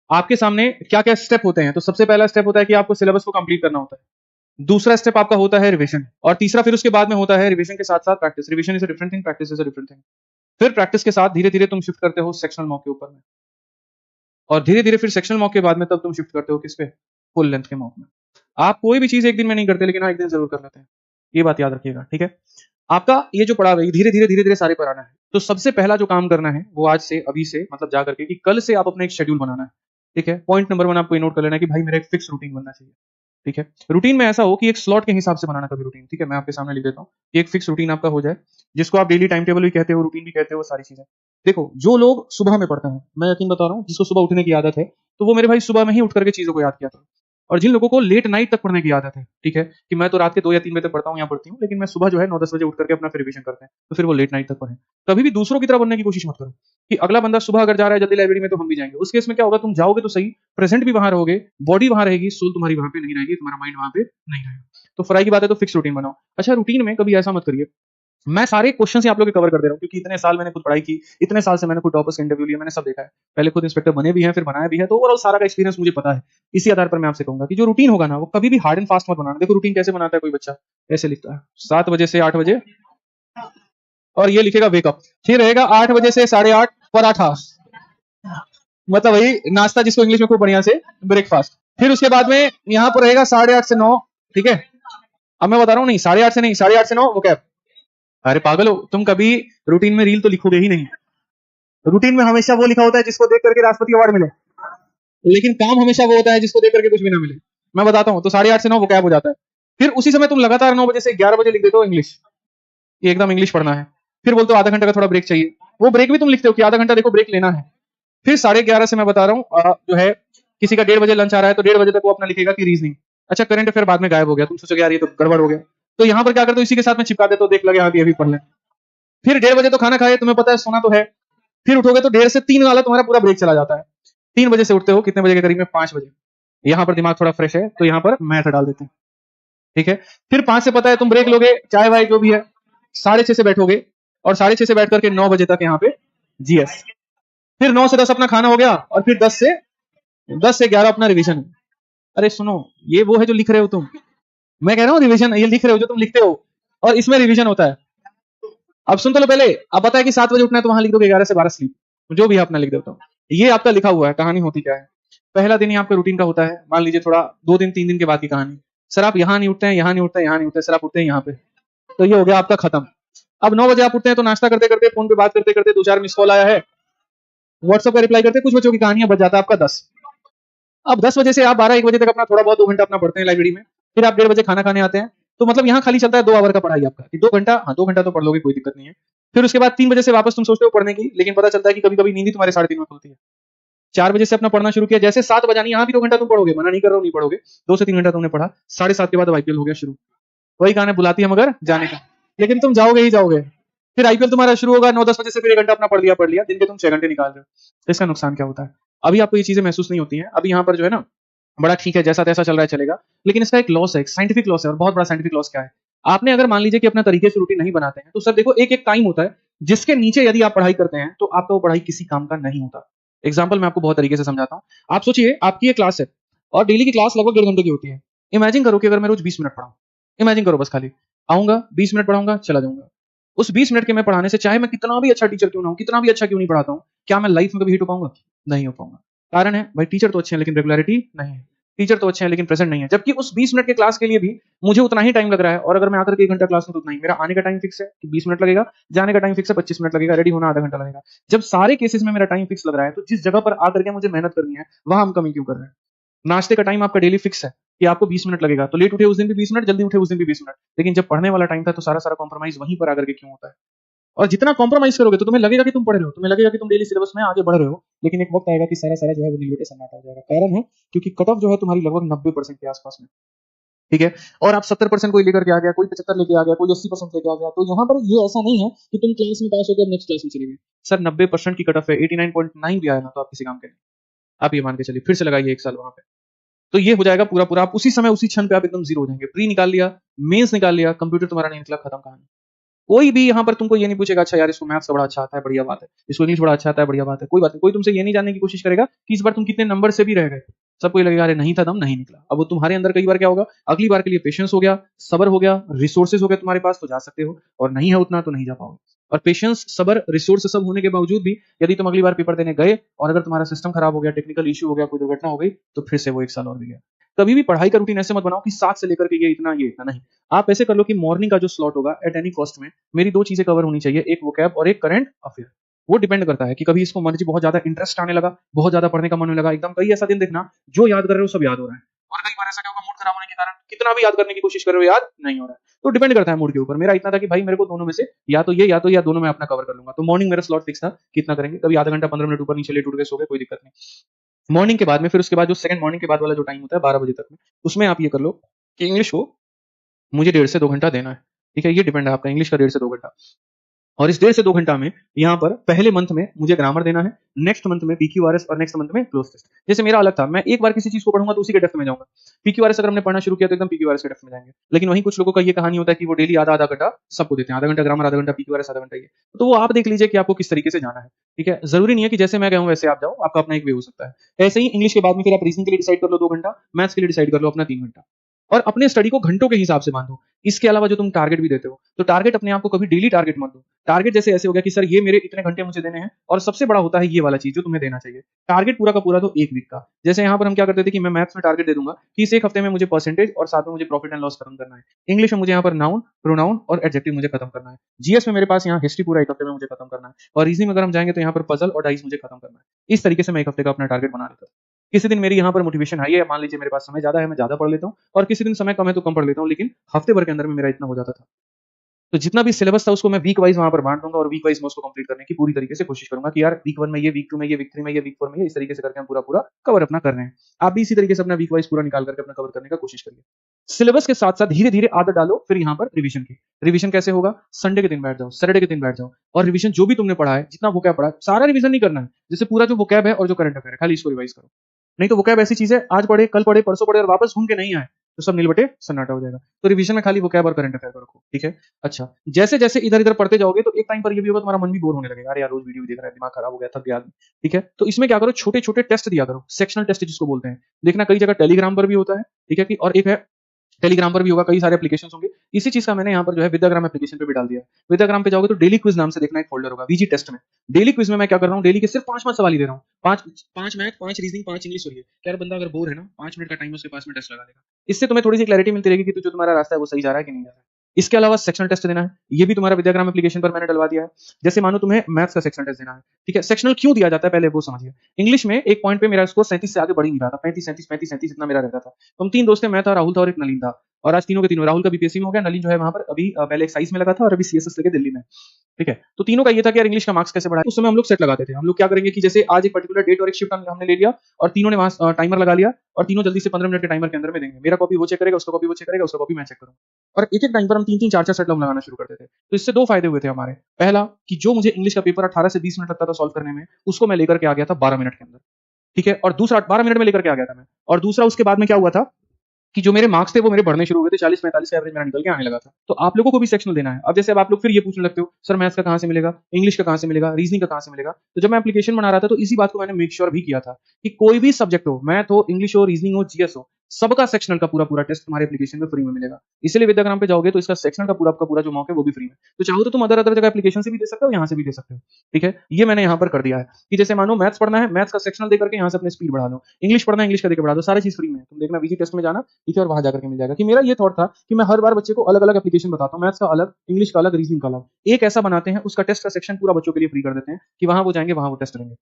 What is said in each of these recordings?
आपके सामने क्या क्या स्टेप होते हैं। तो सबसे पहला स्टेप होता है कि आपको सिलेबस को कंप्लीट करना होता है। दूसरा स्टेप आपका होता है रिवीजन, और तीसरा फिर उसके बाद में होता है रिवीजन के साथ साथ practice. Revision is a different thing, practice is a different thing. फिर प्रैक्टिस के साथ धीरे धीरे तुम शिफ्ट करते हो सेक्शनल मॉक के ऊपर में, और धीरे धीरे फिर सेक्शनल मॉक के बाद में तब तुम शिफ्ट करते हो किस पे, फुल लेंथ के मॉक में। आप कोई भी चीज एक दिन में नहीं करते, लेकिन हाँ एक दिन जरूर कर लेते हैं, ये बात याद रखिएगा, ठीक है। आपका ये जो पढ़ा है धीरे धीरे सारे पर आना है। तो सबसे पहला जो काम करना है वो आज से, अभी से, मतलब जा करके, कि कल से आप अपना एक शेड्यूल बनाना है, ठीक है। पॉइंट नंबर 1 आपको नोट कर लेना है कि भाई मेरा एक फिक्स रूटीन बनना चाहिए, ठीक है। रूटीन में ऐसा हो कि एक स्लॉट के हिसाब से बनाना कभी रूटीन, ठीक है। मैं आपके सामने लिख देता हूँ कि एक फिक्स रूटीन आपका हो जाए, जिसको आप डेली टाइम टेबल भी कहते हो, रूटीन भी कहते हो, वो सारी चीजें। देखो, जो लोग सुबह में पढ़ते हैं, मैं यकीन बता रहा हूँ, जिसको सुबह उठने की आदत है, तो वो मेरे भाई सुबह में ही उठ करके चीजों को याद किया था। और जिन लोगों को लेट नाइट तक पढ़ने की आदत है, ठीक है, कि मैं तो रात के 2 या 3 बजे तक पढ़ता हूँ या पढ़ती हूँ, लेकिन मैं सुबह जो है 9-10 बजे उठ करके अपना फिर रिवीजन करते हैं, तो फिर वो लेट नाइट तक पढ़े। कभी भी दूसरों की तरह बनने की कोशिश मत करो कि अगला बंदा सुबह अगर जा रहा है जल्दी लाइब्रेरी में तो हम भी जाएंगे। उस केस में क्या होगा, तुम जाओगे तो सही, प्रेजेंट भी वहां रहोगे, बॉडी वहां रहेगी, सोल तुम्हारी वहां पे नहीं रहेगी, तुम्हारा माइंड वहां पे नहीं रहेगा। तो फ्राई की बात है तो फिक्स रूटीन बनाओ। अच्छा, रूटीन में कभी ऐसा मत करिए, मैं सारे क्वेश्चन आप लोग के कवर कर दे रहा हूँ, क्योंकि इतने साल मैंने खुद पढ़ाई की, इतने साल से मैंने खुद टॉपर्स का इंटरव्यू लिया, मैंने सब देखा है, पहले खुद इंस्पेक्टर बने भी हैं, फिर बनाया भी है, तो ओवरऑल सारा का एक्सपीरियंस मुझे पता है। इसी आधार पर मैं आपसे कहूंगा कि जो रूटीन होगा ना, वो कभी भी हार्ड एंड फास्ट मत बनाना। देखो रूटीन कैसे बनाता है कोई बच्चा, ऐसे लिखता है 7 बजे से 8 बजे, और ये लिखेगा वेकअप, फिर रहेगा 8 बजे से 8:30 पराठा, मतलब वही नाश्ता जिसको इंग्लिश में खूब बढ़िया से ब्रेकफास्ट। फिर उसके बाद में यहाँ पर रहेगा 8:30 से 9, ठीक है। अब मैं बता रहा हूँ, नहीं 8:30 से नहीं, 8:30 से 9 वो कैब। अरे पागल हो तुम, कभी रूटीन में रील तो लिखोगे ही नहीं। रूटीन में हमेशा वो लिखा होता है जिसको देख करके राष्ट्रपति अवार्ड मिले, लेकिन काम हमेशा वो होता है जिसको देख करके कुछ भी ना मिले। मैं बताता हूँ, तो 8:30 से 9 वो कैब हो जाता है। फिर उसी समय तुम लगातार 9 बजे से 11 बजे लिख देते हो इंग्लिश, ये एकदम इंग्लिश पढ़ना है। फिर बोलते हो आधा घंटा का थोड़ा ब्रेक चाहिए, वो ब्रेक भी तुम लिखते हो कि आधा घंटा देखो ब्रेक लेना है। फिर 11:30 से मैं बता रहा हूँ जो है, किसी का 1:30 बजे लंच आ रहा है, तो 1:30 बजे तक वो अपना लिखेगा कि रीजनिंग। अच्छा, करंट अफेयर बाद में गायब हो गया, तुम सोचोगे यार ये तो गड़बड़ हो गया, तो यहाँ पर क्या करते हो, इसी के साथ में चिपका देते हो, देख लगे हाँ अभी पढ़ लें। फिर 1:30 बजे तो खाना खाए, तुम्हें पता है सोना तो है, फिर उठोगे तो 1:30 से 3 वाला तुम्हारा पूरा ब्रेक चला जाता है। 3 बजे से उठते हो, कितने बजे के करीब में, 5 बजे। यहाँ पर दिमाग थोड़ा फ्रेश है तो यहाँ पर मैथ डाल देते हैं, ठीक है। फिर 5 से पता है तुम ब्रेक लोगे, चाय वाय जो भी है, 6:30 से बैठोगे, और 6:30 से बैठ करके 9 बजे तक यहाँ पे जीएस। फिर 9 से 10 अपना खाना हो गया, और फिर 10 से 11 अपना रिवीजन। अरे सुनो, ये वो है जो लिख रहे हो तुम, मैं कह रहा हूँ रिवीजन, ये लिख रहे हो जो तुम लिखते हो, और इसमें रिवीजन होता है। अब सुन तो लो पहले, अब पता है कि 7 बजे उठना है तो वहां लिख दोगे 11 से 12 स्लीप, जो भी है अपना लिख देता हूँ। ये आपका लिखा हुआ है। कहानी होती क्या है, पहला दिन ही आपका रूटीन का होता है, मान लीजिए थोड़ा 2 दिन 3 दिन के बाद की कहानी। सर आप यहाँ नहीं उठते हैं, यहाँ नहीं उठते, यहाँ नहीं उठते, सर आप उठते हैं यहाँ पे, तो ये हो गया आपका खत्म। अब 9 बजे आप उठते हैं तो नाश्ता करते करते, फोन पे बात करते करते 2-4 मिस कॉल आया है, व्हाट्सएप का रिप्लाई करते, कुछ बच्चों की कहानियां बच जाता है आपका 10। अब 10 बजे से आप 12-1 बजे तक अपना थोड़ा बहुत 2 घंटा अपना पढ़ते हैं लाइब्रेरी में, फिर आप 1:30 बजे खाना खाने आते हैं, तो मतलब यहाँ खाली चलता है 2 आवर का पढ़ाई आपका, कि 2 घंटा, हाँ 2 घंटा तो पढ़ लोगे, कोई दिक्कत नहीं है। फिर उसके बाद 3 बजे से वापस तुम सोचते हो पढ़ने की, लेकिन पता चलता है कि कभी कभी नींद ही तुम्हारे 3:30 में खुलती है। 4 बजे से अपना पढ़ना शुरू किया, जैसे 7 बजानी, यहाँ भी 2 घंटा तुम पढ़ोगे, मना नहीं कर रहा हूँ नहीं पढ़ोगे, 2 से 3 घंटा तुमने पढ़ा, 7:30 के बाद आईपीएल हो गया शुरू। वही कहानी बुलाती है मगर जाने का, लेकिन तुम जाओगे ही जाओगे। फिर आईपीएल तुम्हारा शुरू होगा 9-10 बजे से, फिर 1 घंटा अपना पढ़ लिया, दिन के तुम 6 घंटे निकाल रहे हो। तो इसका नुकसान क्या होता है, अभी आपको ये चीजें महसूस नहीं होती हैं, अभी यहाँ पर जो है ना, बड़ा ठीक है, जैसा तैसा चल रहा है चलेगा, लेकिन इसका एक लॉस है, एक साइंटिफिक लॉस है, और बहुत बड़ा साइंटिफिक लॉस क्या है, आपने अगर मान लीजिए कि अपना तरीके से रूटीन नहीं बनाते हैं, तो सर देखो एक एक टाइम होता है जिसके नीचे यदि आप पढ़ाई करते हैं तो आपका वो पढ़ाई किसी काम का नहीं होता। एग्जाम्पल मैं आपको बहुत तरीके से समझाता हूँ। आप सोचिए आपकी ये क्लास है, और डेली की क्लास लगभग 1.5 घंटे की होती है। इमेजिन करो कि अगर मैं रोज 20 मिनट पढ़ाऊं, इमेजिन करो बस, खाली आऊंगा 20 मिनट पढ़ाऊंगा चला जाऊंगा। उस 20 मिनट के मैं पढ़ाने से, चाहे मैं कितना भी अच्छा टीचर क्यों ना हूं, कितना भी अच्छा क्यों नहीं पढ़ाता हूं, क्या मैं लाइफ में कभी हिट हो पाऊंगा? नहीं हो पाऊंगा। कारण है भाई, टीचर तो अच्छे हैं लेकिन रेगुलरिटी नहीं है, टीचर तो अच्छे हैं लेकिन प्रेजेंट नहीं है। जबकि उस 20 मिनट के क्लास के लिए भी मुझे उतना ही टाइम लग रहा है, और अगर मैं आकर के 1 घंटा क्लास में, तो उतना ही मेरा आने का टाइम फिक्स है कि 20 मिनट लगेगा, जाने का टाइम फिक्स है 25 मिनट लगेगा, रेडी होना आधा घंटा लगेगा। जब सारे केसेस में मेरा टाइम फिक्स लग रहा है, तो जिस जगह पर आकर के मुझे मेहनत करनी है वहां हम कमी क्यों कर रहे हैं? नाश्ते का टाइम आपका डेली फिक्स है कि आपको 20 मिनट लगेगा, तो लेट उठे उस दिन भी 20 मिनट, जल्दी उठे उस दिन भी 20 मिनट, लेकिन जब पढ़ने वाला टाइम था तो सारा सारा कॉम्प्रोमाइज वहीं पर आकर के क्यों होता है? और जितना कॉम्प्रोमाइज करोगे तो तुम्हें लगेगा कि तुम पढ़ रहे हो, तुम्हें लगेगा कि तुम डेली सिलेबस में आगे बढ़ रहे हो, लेकिन एक वक्त आएगा कि सारा सारा जो है वो नीचे सन्नाटा हो जाएगा। कारण है क्योंकि कट ऑफ जो है तुम्हारी लगभग 90% के आसपास में, ठीक है, और आप 70% कोई लेकर के आ गया, कोई 75 लेके आ गया, कोई 80% लेके आ गया। तो यहाँ पर ये ऐसा नहीं है कि तुम क्लास में पास हो गए नेक्स्ट क्लास में चले गए। सर 90% की कट ऑफ है, 89.9 भी आया ना तो आप किसी काम के नहीं। आप ये मान के चलिए, फिर से लगाइए 1 साल वहां पे, तो ये हो जाएगा पूरा पूरा, आप उसी समय उसी क्षण पे आप एकदम जीरो हो जाएंगे। प्री निकाल लिया, मेंस निकाल लिया, कंप्यूटर तुम्हारा नहीं निकला, खत्म कहानी। कोई भी यहाँ पर तुमको ये नहीं पूछेगा अच्छा यार इसको मैथ्स का बड़ा अच्छा आता है, बढ़िया बात है, इसको इंग्लिश बड़ा अच्छा आता है, बढ़िया बात है, कोई बात नहीं। कोई तुमसे ये नहीं जानने की कोशिश करेगा कि इस बार तुम कितने नंबर से भी रह गए। सबको ये लगेगा अरे नहीं था दम, नहीं निकला। अब वो तुम्हारे अंदर कई बार क्या होगा, अगली बार के लिए पेशेंस हो गया, सब्र हो गया, रिसोर्सेज हो गया तुम्हारे पास तो जा सकते हो, और नहीं है उतना तो नहीं जा पाओगे। और पेशेंस, सब्र, रिसोर्स सब होने के बावजूद भी यदि तुम अगली बार पेपर देने गए और अगर तुम्हारा सिस्टम खराब हो गया, टेक्निकल इश्यू हो गया, कोई दुर्घटना हो गई, तो फिर से वो 1 साल और भी गया। कभी भी पढ़ाई का रूटीन ऐसे मत बनाओ कि 7 से लेकर के ये इतना नहीं। आप ऐसे कर लो कि मॉर्निंग का जो स्लॉट होगा एट एनी कॉस्ट में मेरी 2 चीजें कवर होनी चाहिए, एक वोकैब और एक करंट अफेयर। वो डिपेंड करता है कि कभी इसको मर्जी बहुत ज्यादा इंटरेस्ट आने लगा, बहुत ज्यादा पढ़ने का मन होने लगा, एकदम कई ऐसा दिन देखना जो याद कर रहे हो सब याद हो रहा है, और कई बार ऐसा क्या होगा मूड खराब होने के कारण कितना भी याद करने की कोशिश कर रहे हो याद नहीं हो रहा है। तो डिपेंड करता है मूड के ऊपर। मेरा इतना था कि भाई मेरे को दोनों में से या तो ये या दोनों में अपना कवर कर लूंगा। तो मॉर्निंग मेरा स्लॉट फिक्स था, कितना करेंगे, कभी आधा घंटा 15 मिनट ऊपर नीचे लेट उठ गए, सो गए, कोई दिक्कत नहीं। मॉर्निंग के बाद में फिर उसके बाद जो सेकंड मॉर्निंग के बाद वाला जो टाइम होता है 12 बजे तक में, उसमें आप ये कर लो कि इंग्लिश को मुझे 1.5 से 2 घंटा देना है। ठीक है, ये डिपेंड है आपका इंग्लिश का 1.5 से 2 घंटा। और इस 1.5 से 2 घंटा में यहाँ पर पहले मंथ में मुझे ग्रामर देना है, नेक्स्ट मंथ में पीक्यूआरएस और नेक्स्ट मंथ में क्लोज टेस्ट। जैसे मेरा अलग था, मैं एक बार किसी चीज को पढ़ूंगा तो उसी के डेप्थ में जाऊंगा। पीक्यूआरएस अगर हमने पढ़ना शुरू किया तो एकदम पीक्यूआरएस के डेप्थ में जाएंगे। लेकिन वहीं कुछ लोगों का ये कहानी होता है कि वो डेली आधा आधा घंटा सबको देते हैं, आधा घंटा ग्रामर, आधा घंटा पीक्यूआरएस, आधा घंटा ये। तो वो आप देख लीजिए कि आपको किस तरीके से जाना है। ठीक है, जरूरी नहीं है कि जैसे मैं कहूँ वैसे आप जाओ, आपका अपना एक वे हो सकता है। ऐसे ही इंग्लिश के बाद में फिर आप रीजनिंग के लिए डिसाइड कर लो 2 घंटा, मैथ्स के लिए डिसाइड कर लो अपना 3 घंटा, और अपने स्टडी को घंटों के हिसाब से बांधो। इसके अलावा जो तुम टारगेट भी देते हो, तो टारगेट अपने आप को कभी डेली टारगेट मत दो। टारगेट जैसे ऐसे हो गया कि सर ये मेरे इतने घंटे मुझे देने हैं, और सबसे बड़ा होता है ये वाला चीज जो तुम्हें देना चाहिए। टारगेट पूरा का पूरा तो 1 वीक का। जैसे यहाँ पर हम क्या करते थे कि मैं मैथ्स में टारगेट दे दूंगा कि इस 1 हफ्ते में मुझे परसेंटेज और साथ में मुझे प्रॉफिट एंड लॉस खत्म करना है। इंग्लिश में मुझे यहाँ पर नाउन, प्रोनाउन और एडजेक्टिव मुझे खत्म करना है। जीएस में मेरे पास यहाँ हिस्ट्री पूरा 1 हफ्ते में मुझे खत्म करना है। और रीजनिंग में अगर हम जाएंगे तो यहाँ पर पजल और डाइस मुझे खत्म करना है। इस तरीके से मैं 1 हफ्ते का अपना टारगेट बना लेता हूँ। किसी दिन मेरी यहाँ पर मोटिवेशन हाई है, मान लीजिए मेरे पास समय ज्यादा है, मैं ज्यादा पढ़ लेता हूँ, और किसी दिन समय कम है तो कम पढ़ लेता हूँ, लेकिन हफ्ते भर के अंदर में मेरा इतना हो जाता था। तो जितना भी सिलेबस था उसको मैं वीक वाइज वहां पर बांट दूंगा, और वीक वाइज मैं उसको कंप्लीट करने की पूरी तरीके से कोशिश करूंगा कि यार वीक 1 में ये, वीक 2 में ये, वीक 3 में ये, वीक 4 में ये, इस तरीके से करके हम पूरा पूरा कवर अपना कर रहे हैं। आप भी इसी तरीके से अपना वीक वाइज पूरा निकाल करके अपना कवर करने का कोशिश करिए। सिलेबस के साथ साथ धीरे धीरे आदत डालो फिर यहाँ पर रिवीजन की। रिवीजन कैसे होगा, संडे के दिन बैठ जाओ, सैटरडे के दिन बैठ जाओ, और रिवीजन जो भी तुमने पढ़ा है, जितना वोकैब पढ़ा है, सारा रिवीजन नहीं करना है। जैसे पूरा जो वोकैब है और जो करंट अफेयर है खाली इसको रिवाइज करो। नहीं तो वोकैब ऐसी चीज है, आज पढ़े, कल पढ़े, परसों पढ़े और वापस घूम के नहीं आए तो सब नीलबटे सन्नाटा हो जाएगा। तो रिवीजन में खाली वोकैब और करंट अफेयर को रखो। ठीक है, अच्छा, जैसे जैसे इधर इधर पढ़ते जाओगे तो एक टाइम पर ये भी होगा तुम्हारा मन भी बोर होने लगेगा, अरे यार रोज वीडियो देख रहा है, दिमाग खराब हो गया, थक गया आदमी। ठीक है, तो इसमें क्या करो, छोटे छोटे टेस्ट दिया करो, सेक्शनल टेस्ट जिसको बोलते हैं। देखना कई जगह टेलीग्राम पर भी होता है, ठीक है कि, और एक है टेलीग्राम पर भी होगा, कई सारे एप्लीकेशन होंगे। इसी चीज का मैंने यहाँ पर जो है विद्याग्राम एप्लीकेशन पे भी डाल दिया है। विद्याग्राम पे जाओगे तो डेली क्विज नाम से देखना एक फोल्डर होगा वीजी टेस्ट में। डेली क्विज में मैं क्या कर रहा हूँ, डेली के सिर्फ 5 सवाल ही दे रहा हूँ। 5 मैथ, 5 रीजनिंग, 5 इंग्लिश हो रही है। क्या बंदा अगर बोर है ना, 5 मिनट का टाइम उसके पास में टेस्ट लगा देगा। इससे तुम्हें थोड़ी सी क्लैरिटी मिलती रहेगी कि जो तुम्हारा रास्ता है वो सही जा रहा है कि नहीं जा रहा है। इसके अलावा सेक्शनल टेस्ट देना है, ये भी तुम्हारा विद्याग्राम एप्लीकेशन पर मैंने डलवा दिया है। जैसे मानो तुम्हें मैथ्स का सेक्शनल टेस्ट देना है, ठीक है, सेक्शनल क्यों दिया जाता है पहले वो समझिए। इंग्लिश में एक पॉइंट पे मेरा स्कोर 37 से आगे बढ़ ही नहीं रहा था, 35 37 35 37 इतना मेरा रहता था। तो हम 3 दोस्त थे, मैं था, राहुल था और एक नलीन था। और आज तीनों के तीनों, राहुल का बीपीएससी में हो गया, नलिन जो है वहां पर अभी पहले एक्साइज में लगा था और अभी सीएसएस लेके दिल्ली में। ठीक है, तो तीनों का ये था कि यार इंग्लिश का मार्क्स कैसे बढ़ाए। उस समय हम लोग सेट लगाते थे। हम लोग क्या करेंगे कि जैसे आज एक पर्टिकुलर डेट और एक शिफ्ट हमने ले लिया, और तीनों ने वहां टाइमर लगा लिया, और तीनों जल्दी से 15 मिनट के टाइमर के अंदर में देंगे। मेरा कॉपी वो चेक करेगा, उसका कॉपी वो चेक करेगा, उसका कॉपी मैं चेक करूंगा। और एक एक टाइम पर हम 3 4 सेट लोग लगाना शुरू करते थे। तो इससे 2 फायदे हुए थे हमारे। पहला कि जो मुझे इंग्लिश का पेपर 18 से 20 मिनट लगता था सॉल्व करने में, उसको मैं लेकर के आ गया था 12 मिनट के अंदर। ठीक है, और दूसरा 12 मिनट में लेकर के आ गया था मैं। और दूसरा उसके बाद में क्या हुआ था कि जो मेरे मार्क्स थे वो मेरे बढ़ने शुरू हो गए थे, 40-45 का एवरेज मेरा निकल के आने लगा था। तो आप लोगों को भी सेक्शनल देना है। अब जैसे अब आप लोग फिर ये पूछने लगते हो, सर मैथ्स का कहाँ से मिलेगा, इंग्लिश का कहाँ से मिलेगा, रीजनिंग का कहाँ से मिलेगा। तो जब मैं एप्लीकेशन बना रहा था तो इसी बात को मैंने मेक श्योर भी किया था कि कोई भी सब्जेक्ट हो, मैथ हो, इंग्लिश हो, रीजनिंग हो, जीएस हो, सबका सेक्शनल का पूरा पूरा टेस्ट तुम्हारे एप्लीकेशन में फ्री में मिलेगा। इसलिए विद्याग्राम पे जाओगे तो इसका सेक्शनल का पूरा जो मॉक है वो भी फ्री में। तो चाहो तो तुम अदर अदर जगह एप्लीकेशन से भी दे सकते हो, यहाँ से भी दे सकते हो। ठीक है, ये मैंने यहाँ पर कर दिया है कि जैसे मानो मैथ्स पढ़ना है, मैथ्स का सेक्शनल देकर के यहाँ से अपने स्पीड बढ़ा दो, इंग्लिश पढ़ना है, इंग्लिश का देकर बढ़ा दो, सारी चीज फ्री में। तुम देखना वीजी टेस्ट में जाना, ठीक है, और वहां जाकर के मिल जाएगा। कि मेरा ये थॉट था कि मैं हर बार बच्चे को अलग अलग एप्लीकेशन बताता हूँ, मैथ्स का अलग, इंग्लिश का अलग, रीजनिंग का अलग, एक ऐसा बनाते हैं, उसका टेस्ट का सेक्शन पूरा बच्चों के लिए फ्री कर देते हैं कि वहां वो जाएंगे, वहां वो टेस्ट करेंगे।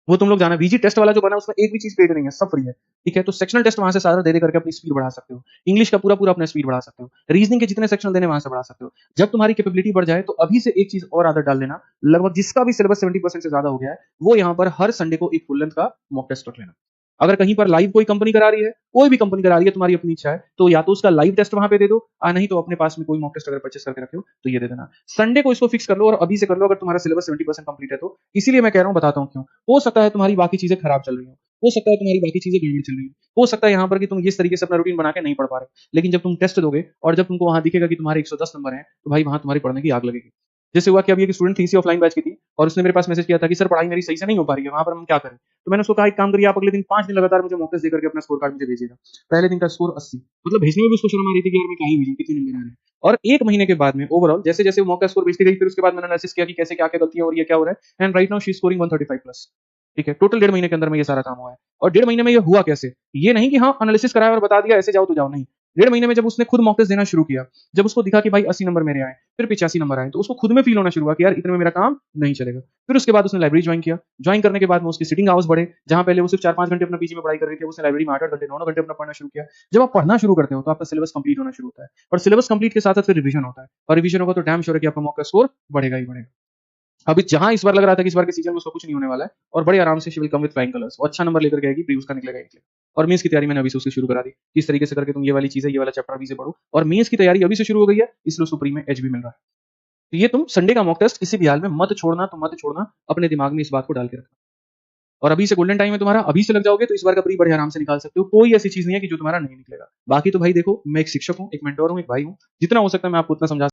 वो तुम लोग जाना, वीजी टेस्ट वाला जो बना उसमें एक भी चीज पेड नहीं है, सब फ्री है। ठीक है, तो सेक्शनल टेस्ट वहां से सारा दे करके अपनी स्पीड बढ़ा सकते हो। इंग्लिश का पूरा अपना स्पीड बढ़ा सकते हो। रीजनिंग के जितने सेक्शन देने वहां से बढ़ा सकते हो। जब तुम्हारी कैपेबिलिटी बढ़ जाए तो अभी से एक चीज और आदत डाल लेना, लगभग जिसका भी सिलेबस 70% से ज्यादा हो गया है, वो यहाँ पर हर संडे को एक फुल लेंथ का मॉक टेस्ट रख लेना। अगर कहीं पर लाइव कोई कंपनी करा रही है, कोई भी कंपनी करा रही है, तुम्हारी अपनी इच्छा है तो या तो उसका लाइव टेस्ट वहां पे दे दो, नहीं तो अपने पास में कोई मॉक टेस्ट अगर परचेस करके रखे हो तो ये दे देना। संडे को इसको फिक्स कर लो, और अभी से कर लो अगर तुम्हारा सिलेबस 70% कंप्लीट है तो। इसीलिए मैं कह रहा हूँ, बताता हूँ क्यों। हो सकता है तुम्हारी बाकी चीजें खराब चल रही हो सकता है तुम्हारी बाकी चीजें गड़बड़ चल रही हो, हो सकता है यहाँ पर कि तुम इस तरीके से अपना रूटीन बना के नहीं पढ़ पा रहे, लेकिन जब तुम टेस्ट दोगे और जब तुमको वहां दिखेगा कि तुम्हारे 110 नंबर हैं, तो भाई वहां तुम्हारी पढ़ने की आग लगेगी। जैसे हुआ कि अभी एक स्टूडेंट थी, इसी ऑफलाइन बैच की थी, और उसने मेरे पास मैसेज किया था कि सर पढ़ाई मेरी सही से नहीं हो पा रही है, वहां पर हम क्या करें? तो मैंने उसको कहा एक काम करिए, आप अगले दिन 5 दिन लगातार मुझे मॉक टेस्ट देकर के अपना स्कोर कार्ड मुझे भेजिएगा। पहले दिन का स्कोर 80, मतलब भेजने में भी उसको शर्म आ रही थी कि यार मैं क्या ही भेजूं, कितने नंबर आ रहे हैं। और 1 महीने के बाद में ओवरऑल जैसे जैसे वो मॉक टेस्ट स्कोर भेजती गई, फिर उसके बाद मैंने एनालिसिस किया कि कैसे क्या क्या गलतियां हो रही है, क्या हो रहा है, and right now she is scoring 135 plus. ठीक है, टोटल 1.5 महीने के अंदर में ये सारा काम हुआ है। और 1.5 महीने में ये हुआ कैसे? ये नहीं कि हाँ एनालिसिस कराया और बता दिया ऐसे जाओ तो जाओ, नहीं। 1.5 महीने में जब उसने खुद मॉक टेस्ट देना शुरू किया, जब उसको दिखा कि भाई 80 नंबर मेरे आए, फिर 85 नंबर आए, तो उसको खुद में फील होना शुरू हुआ कि यार इतने में मेरा काम नहीं चलेगा। फिर उसके बाद उसने लाइब्रेरी ज्वाइन किया। ज्वाइन करने के बाद में उसकी सिटिंग आवर्स बढ़े, जहां पहले वो सिर्फ 4-5 घंटे अपना पीजी में पढ़ाई कर रही थी, उसने लाइब्रेरी में 8-8 घंटे 9-9 घंटे अपना पढ़ना शुरू किया। जब आप पढ़ना शुरू करते हो तो आपका सिलेबस कंप्लीट होना शुरू होता है, और सिलेबस कंप्लीट के साथ साथ फिर रिवीजन होता है, और रिवीजन होगा तो डैम श्योर है कि आपका मॉक का स्कोर बढ़ेगा ही बढ़ेगा। अभी जहां इस बार लग रहा था कि इस बार के सीजन में उसको कुछ नहीं होने वाला है, और बड़े आराम से she will come with flying colours, वो अच्छा नंबर लेकर के आएगी, प्री उसका निकलेगा ही निकलेगा। और मेंस की तैयारी मैंने अभी से उसकी शुरू करा दी, इस तरीके से करके तुम ये वाली चीजें, ये वाला चैप्टर अभी से पढ़ो, और मेंस की तैयारी अभी से शुरू हो गई है, इसलिए उसको प्री में एच भी मिल रहा है। तो ये तुम संडे का मॉक टेस्ट किसी भी हाल में मत छोड़ना, तो मत छोड़ना, अपने दिमाग में इस बात को डाल के रखना। और अभी से गोल्डन टाइम है तुम्हारा, अभी से लग जाओगे तो इस बार का प्री बड़े आराम से निकाल सकते हो, कोई ऐसी चीज नहीं है कि जो तुम्हारा नहीं निकलेगा। बाकी तो भाई देखो, मैं एक शिक्षक हूँ, एक मेंटोर हूँ, एक भाई हूँ, जितना हो सकता है मैं आपको उतना समझा